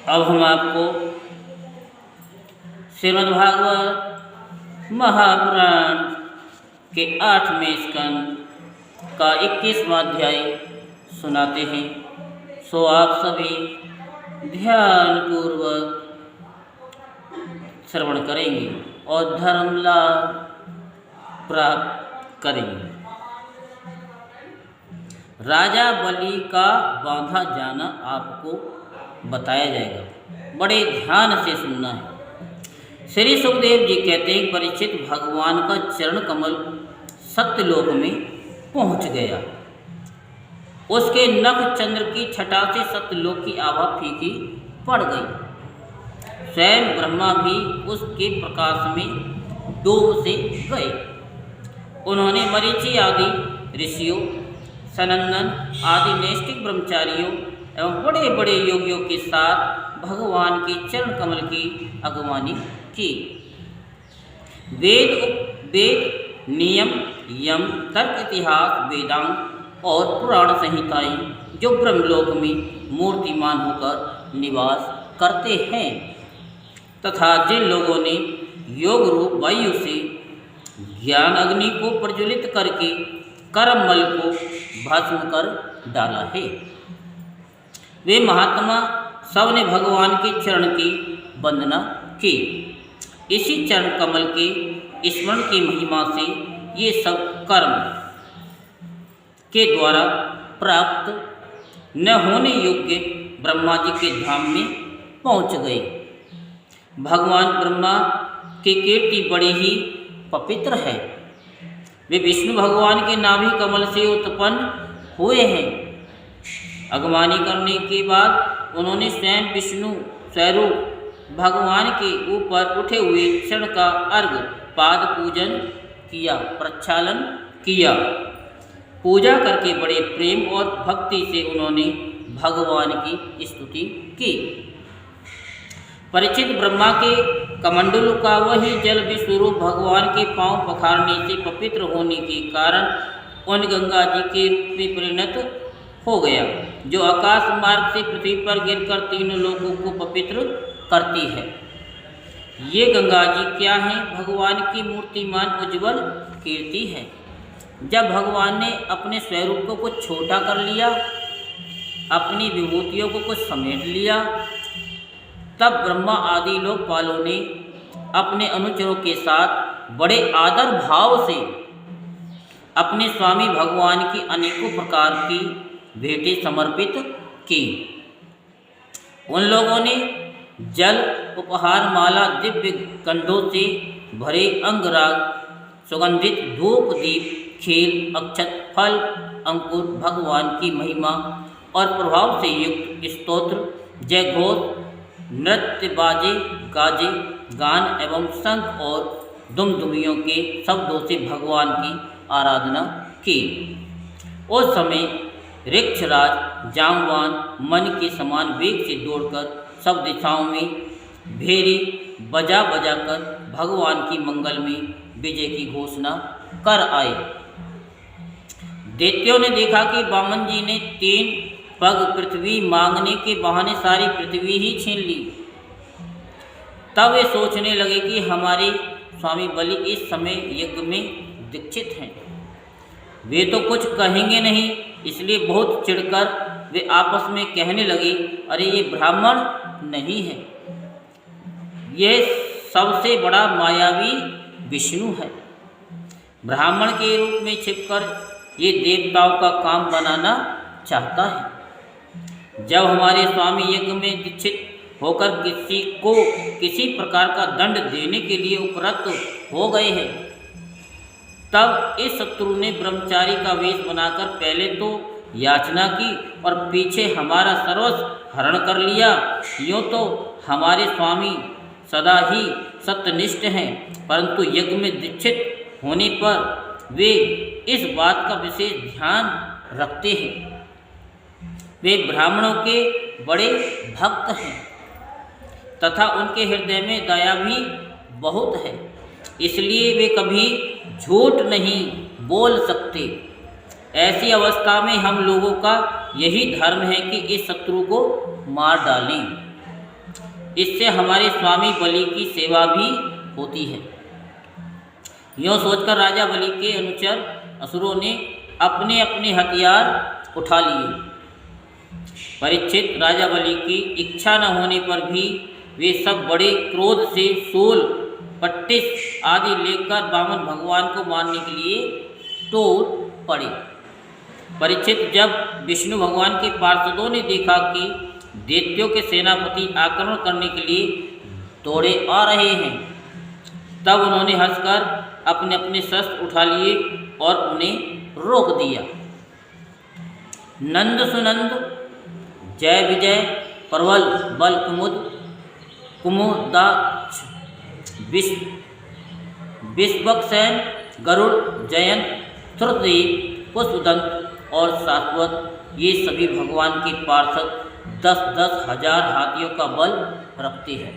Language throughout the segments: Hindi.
अब हम आपको श्रीमद्भागवत महापुराण के 8वें स्कंद का 21वां अध्याय सुनाते हैं। सो आप सभी ध्यानपूर्वक श्रवण करेंगे और धर्म लाभ प्राप्त करेंगे। राजा बलि का बांधा जाना आपको बताया जाएगा, बड़े ध्यान से सुनना है। श्री सुखदेव जी कहते हैं, परीक्षित भगवान का चरण कमल सत्यलोक में पहुंच गया। उसके नख चंद्र की छटा से सत्यलोक की आभा फीकी पड़ गई। स्वयं ब्रह्मा भी उसके प्रकाश में डूब से गए। उन्होंने मरीचि आदि ऋषियों, सनंदन आदि नैष्ठिक ब्रह्मचारियों एवं बड़े बड़े योगियों के साथ भगवान के चरण कमल की अगवानी की। वेद, उपवेद, नियम, यम, तर्क, इतिहास, वेदांत और पुराण संहिताएं जो ब्रह्मलोक में मूर्तिमान होकर निवास करते हैं तथा जिन लोगों ने योग रूप वायु से ज्ञान अग्नि को प्रज्वलित करके कर्ममल को भस्म कर डाला है, वे महात्मा सब ने भगवान के चरण की वंदना की। इसी चरण कमल के स्मरण की महिमा से ये सब कर्म के द्वारा प्राप्त न होने योग्य ब्रह्मा जी के धाम में पहुंच गए। भगवान ब्रह्मा की कीर्ति बड़ी ही पवित्र है। वे विष्णु भगवान के नाभि कमल से उत्पन्न हुए हैं। अगवानी करने के बाद उन्होंने स्वयं विष्णु स्वरूप भगवान के ऊपर उठे हुए क्षण का अर्घ्य पाद पूजन किया, प्रक्षालन किया। पूजा करके बड़े प्रेम और भक्ति से उन्होंने भगवान की स्तुति की। परीक्षित ब्रह्मा के कमंडलू का वही जल विश्वरूप भगवान के पांव पखारने से पवित्र होने के कारण उन गंगा जी के रूप में परिणत हो गया, जो आकाश मार्ग से पृथ्वी पर गिरकर तीनों लोगों को पवित्र करती है। ये गंगा जी क्या हैं? भगवान की मूर्तिमान उज्ज्वल कीर्ति है। जब भगवान ने अपने स्वरूप को कुछ छोटा कर लिया, अपनी विभूतियों को कुछ समेट लिया, तब ब्रह्मा आदि लोकपालों ने अपने अनुचरों के साथ बड़े आदर भाव से अपने स्वामी भगवान की अनेकों प्रकार की भेंटें समर्पित की। उन लोगों ने जल, उपहार, माला, दिव्य गंधों से भरे अंगराग, सुगंधित धूप, दीप, खील, अक्षत, फल, अंकुर, भगवान की महिमा और प्रभाव से युक्त स्तोत्र, जयघोष, नृत्य, बाजे, गाजे, गान एवं शंख और दुमदुमियों के शब्दों से भगवान की आराधना की। उस समय ऋक्षराज जांबवान मन के समान वेग से दौड़कर सब दिशाओं में भेरी बजा बजा कर भगवान की मंगल में विजय की घोषणा कर आए। दैत्यों ने देखा कि वामन जी ने 3 पग पृथ्वी मांगने के बहाने सारी पृथ्वी ही छीन ली। तब वे सोचने लगे कि हमारे स्वामी बलि इस समय यज्ञ में दीक्षित हैं, वे तो कुछ कहेंगे नहीं। इसलिए बहुत चिढ़कर वे आपस में कहने लगे, अरे ये ब्राह्मण नहीं है, यह सबसे बड़ा मायावी विष्णु है। ब्राह्मण के रूप में छिपकर ये देवताओं का काम बनाना चाहता है। जब हमारे स्वामी यज्ञ में दीक्षित होकर किसी को किसी प्रकार का दंड देने के लिए उपरत हो गए हैं, तब इस शत्रु ने ब्रह्मचारी का वेश बनाकर पहले तो याचना की और पीछे हमारा सर्वस्व हरण कर लिया। यूँ तो हमारे स्वामी सदा ही सत्यनिष्ठ हैं, परंतु यज्ञ में दीक्षित होने पर वे इस बात का विशेष ध्यान रखते हैं। वे ब्राह्मणों के बड़े भक्त हैं तथा उनके हृदय में दया भी बहुत है, इसलिए वे कभी झूठ नहीं बोल सकते। ऐसी अवस्था में हम लोगों का यही धर्म है कि इस शत्रु को मार डालें। इससे हमारे स्वामी बलि की सेवा भी होती है। यूँ सोचकर राजा बलि के अनुचर असुरों ने अपने अपने हथियार उठा लिए। परीक्षित, राजा बलि की इच्छा न होने पर भी वे सब बड़े क्रोध से शूल, पट्टिस आदि लेकर वामन भगवान को मारने के लिए टूट पड़े। परीक्षित, जब विष्णु भगवान के पार्षदों ने देखा कि दैत्यों के सेनापति आक्रमण करने के लिए दौड़े आ रहे हैं, तब उन्होंने हंसकर अपने अपने शस्त्र उठा लिए और उन्हें रोक दिया। नंद सुनंद, जय विजय, प्रबल बल कुमुद, कुमुदाक्ष, विश्वक्सेन, गरुड़, जयंत, श्रुतदेव, पुष्पदंत और शाश्वत, ये सभी भगवान के पार्षद 10-10 हजार हाथियों का बल रखते हैं।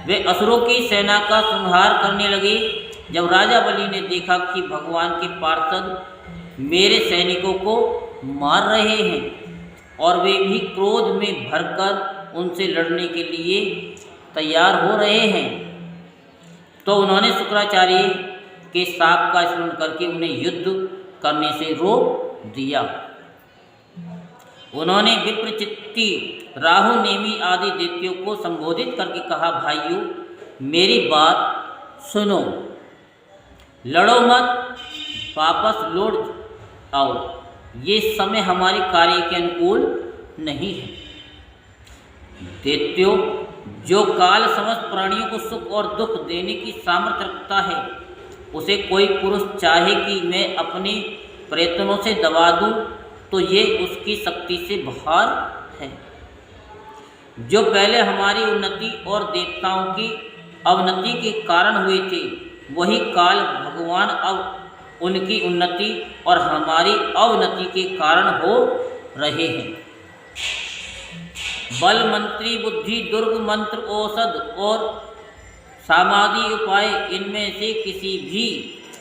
वे असुरों की सेना का संहार करने लगे। जब राजा बलि ने देखा कि भगवान के पार्षद मेरे सैनिकों को मार रहे हैं और वे भी क्रोध में भरकर उनसे लड़ने के लिए तैयार हो रहे हैं, तो उन्होंने शुक्राचार्य के शाप का स्मरण करके उन्हें युद्ध करने से रोक दिया। उन्होंने विप्रचित्ती, राहु, नेमी आदि दैत्यों को संबोधित करके कहा, भाइयों, मेरी बात सुनो, लड़ो मत, वापस लौट आओ। ये समय हमारे कार्य के अनुकूल नहीं है। दैत्यों, जो काल समस्त प्राणियों को सुख और दुख देने की सामर्थ्य रखता है, उसे कोई पुरुष चाहे कि मैं अपने प्रयत्नों से दबा दूं, तो ये उसकी शक्ति से बाहर है। जो पहले हमारी उन्नति और देवताओं की अवनति के कारण हुए थे, वही काल भगवान अब उनकी उन्नति और हमारी अवनति के कारण हो रहे हैं। बल, मंत्री, बुद्धि, दुर्ग, मंत्र, औषध और समाधि उपाय, इनमें से किसी भी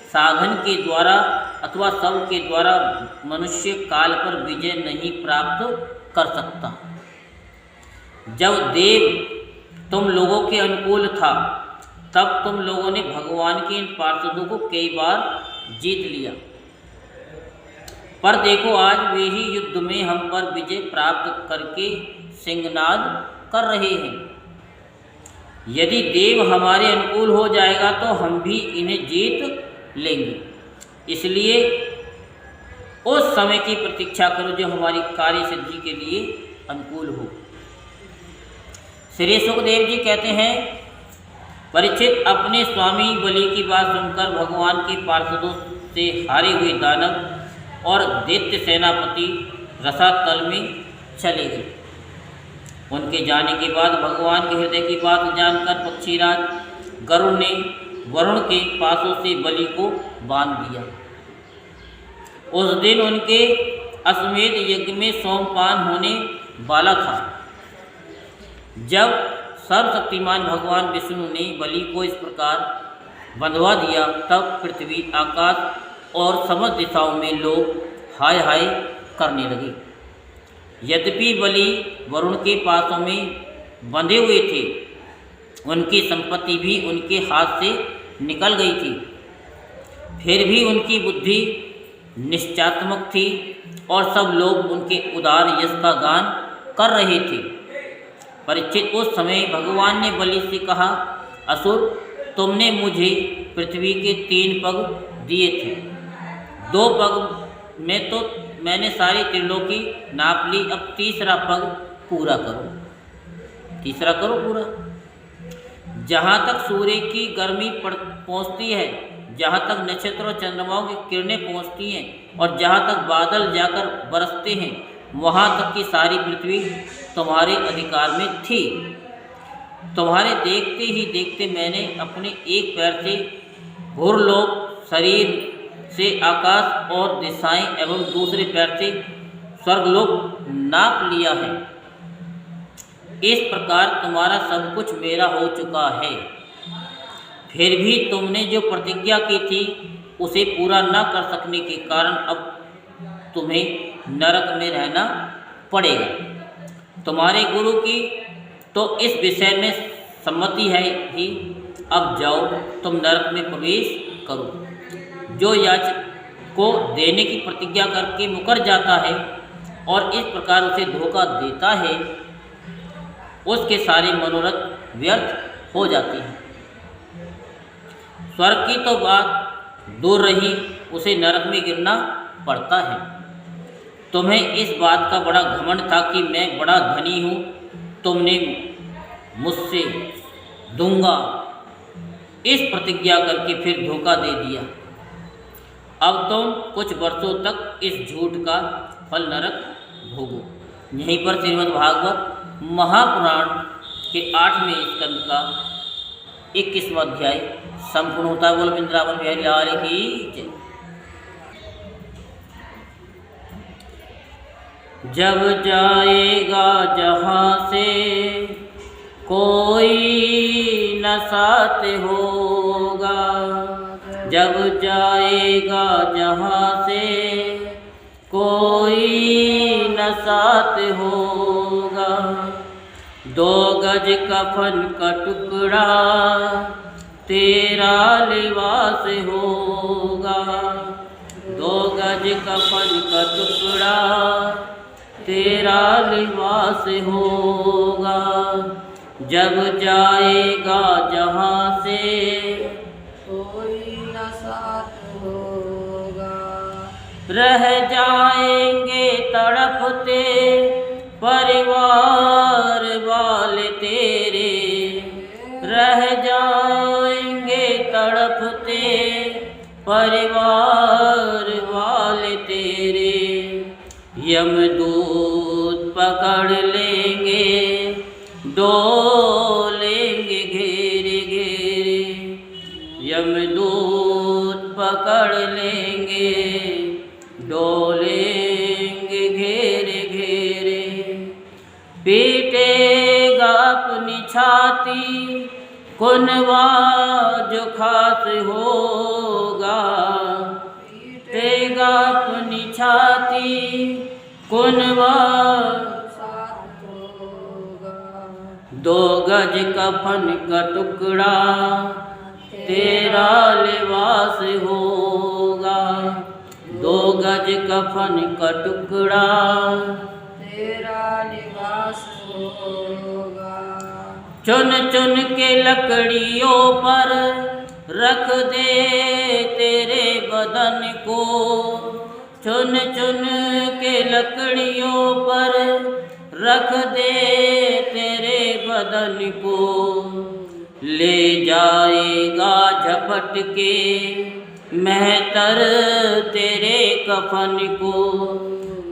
साधन के द्वारा अथवा सब के द्वारा मनुष्य काल पर विजय नहीं प्राप्त कर सकता। जब देव तुम लोगों के अनुकूल था, तब तुम लोगों ने भगवान के इन पार्षदों को कई बार जीत लिया, पर देखो आज वे ही युद्ध में हम पर विजय प्राप्त करके सिंहनाद कर रहे हैं। यदि देव हमारे अनुकूल हो जाएगा तो हम भी इन्हें जीत लेंगे। इसलिए उस समय की प्रतीक्षा करो जो हमारी कार्य सिद्धि के लिए अनुकूल हो। श्री सुखदेव जी कहते हैं, परीक्षित, अपने स्वामी बलि की बात सुनकर भगवान के पार्षदों से हारे हुए दानव और दैत्य सेनापति रसातल में चले गए। उनके जाने के बाद भगवान के हृदय की बात जानकर पक्षीराज गरुड़ ने वरुण के पासों से बलि को बांध दिया। उस दिन उनके अश्वमेध यज्ञ में सोमपान होने वाला था। जब सर्वशक्तिमान भगवान विष्णु ने बलि को इस प्रकार बंधवा दिया, तब पृथ्वी, आकाश और समस्त दिशाओं में लोग हाय हाय करने लगे। यद्यपि बलि वरुण के पासों में बंधे हुए थे, उनकी संपत्ति भी उनके हाथ से निकल गई थी, फिर भी उनकी बुद्धि निश्चयात्मक थी और सब लोग उनके उदार यश का गान कर रहे थे। परीक्षित, उस समय भगवान ने बलि से कहा, असुर, तुमने मुझे पृथ्वी के 3 पग दिए थे, 2 पग में तो मैंने सारी त्रिलोकी नाप ली, अब तीसरा पग पूरा करो। तीसरा करो पूरा। जहाँ तक सूर्य की गर्मी पहुँचती है, जहाँ तक नक्षत्र और चंद्रमाओं की किरणें पहुँचती हैं और जहाँ तक बादल जाकर बरसते हैं, वहाँ तक की सारी पृथ्वी तुम्हारे अधिकार में थी। तुम्हारे देखते ही देखते मैंने अपने एक पैर से भूरलोक, शरीर से आकाश और दिशाएं एवं दूसरे पैर से स्वर्गलोक नाप लिया है। इस प्रकार तुम्हारा सब कुछ मेरा हो चुका है। फिर भी तुमने जो प्रतिज्ञा की थी उसे पूरा न कर सकने के कारण अब तुम्हें नरक में रहना पड़ेगा। तो इस विषय में सम्मति है ही। अब जाओ तुम नरक में प्रवेश करो। जो याचक को देने की प्रतिज्ञा करके मुकर जाता है और इस प्रकार उसे धोखा देता है, उसके सारे मनोरथ व्यर्थ हो जाते हैं। स्वर्ग की तो बात दूर रही, उसे नरक में गिरना पड़ता है। तुम्हें इस बात का बड़ा घमंड था कि मैं बड़ा धनी हूँ, तुमने मुझसे दूंगा इस प्रतिज्ञा करके फिर धोखा दे दिया। अब तुम कुछ वर्षों तक इस झूठ का फल नरक भोगो। यहीं पर श्रीमद् भागवत महापुराण के 8वें स्कंद का 21वां अध्याय संपूर्ण होता है। बोल वृंदावन बिहारी लाल की जय। जब जाएगा जहाँ से कोई न साथ होगा, जब जाएगा जहाँ से कोई न साथ होगा, 2 गज कफन का टुकड़ा तेरा लिबास होगा, 2 गज कफन का टुकड़ा तेरा लिबास होगा। जब जाएगा जहाँ से कोई न साथ होगा, रह जाएंगे तड़पते परिवार वाले तेरे, रह जाएंगे तड़पते परिवार वाले तेरे। यमदूत पकड़ लेंगे डोलेंगे घेरे घेरे, यमदूत पकड़ लेंगे डोलेंगे घेरे घेरे। पीटेगा अपनी छाती कुनवा जो खास होगा, पीटेगा अपनी छाती कुनवा साथ होगा, 2 गज कफन का टुकड़ा तेरा लिबास होगा, 2 गज कफन का टुकड़ा तेरा लिबास होगा। चुन चुन के लकड़ियों पर रख दे तेरे बदन को, चुन चुन के लकड़ियों पर रख दे तेरे बदन को। ले जाएगा झपट के मेहतर तेरे कफन को,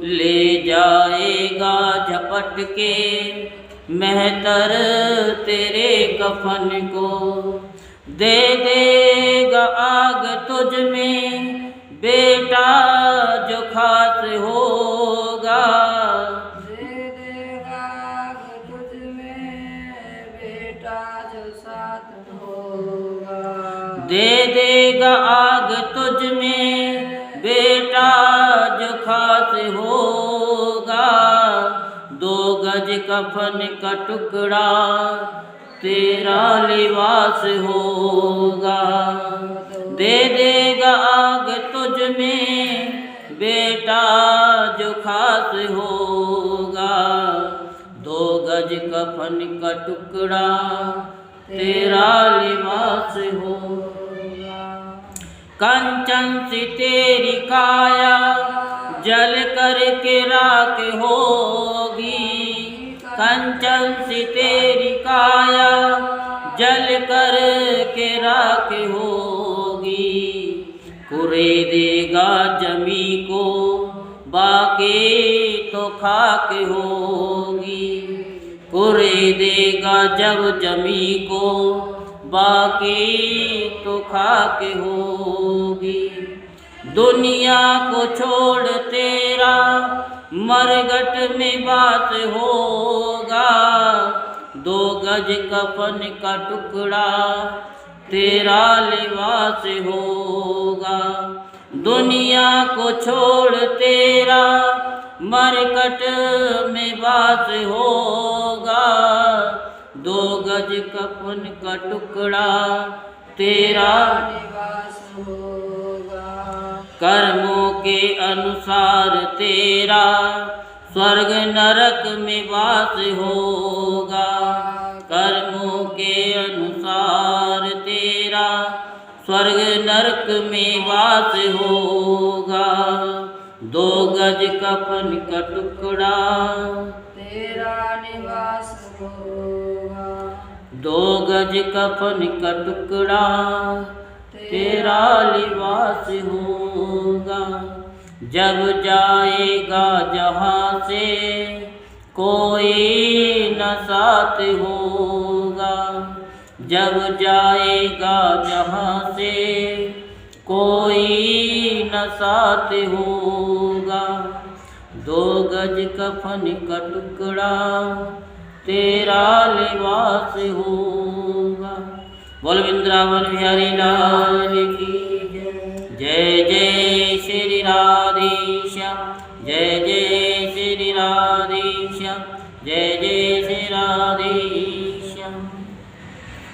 ले जाएगा झपट के मेहतर तेरे कफन को। दे देगा आग तुझ में बेटा जो खास होगा, दे देगा तुझ में बेटा जो साथ होगा, दे देगा आग तुझ में बेटा जो खास होगा, 2 गज कफन का टुकड़ा तेरा लिबास होगा। दे देगा आग तुझ में बेटा जो खास होगा, 2 गज कफन का टुकड़ा तेरा लिबास होगा। कंचन सी तेरी काया जल करके राख होगी, कंचन सी तेरी काया जल कर के राख होगी। कुरे देगा जमी को बाकी तो खाक होगी, कुरे देगा जब जमी को बाकी तो खाक होगी। दुनिया को छोड़ तेरा मरघट में बात होगा, 2 गज कफन का टुकड़ा तेरा लिबास होगा। दुनिया को छोड़ तेरा मरघट में बात होगा, 2 गज कफन का टुकड़ा तेरा निवास होगा। कर्मों के अनुसार तेरा स्वर्ग नरक में वास होगा। कर्मों के अनुसार तेरा स्वर्ग नरक में वास होगा। 2 गज कफन का टुकड़ा तेरा निवास होगा। 2 गज कफन का टुकड़ा तेरा लिबास होगा। जब जाएगा जहाँ से कोई न साथ होगा। जब जाएगा जहाँ से कोई न साथ होगा। 2 गज कफन का टुकड़ा तेरा लिबास होगा। बोल वृंदावन बिहारी लाल की जय। जय श्री राधेश्याम, जय जय श्री राधेश्याम, जय जय श्री राधे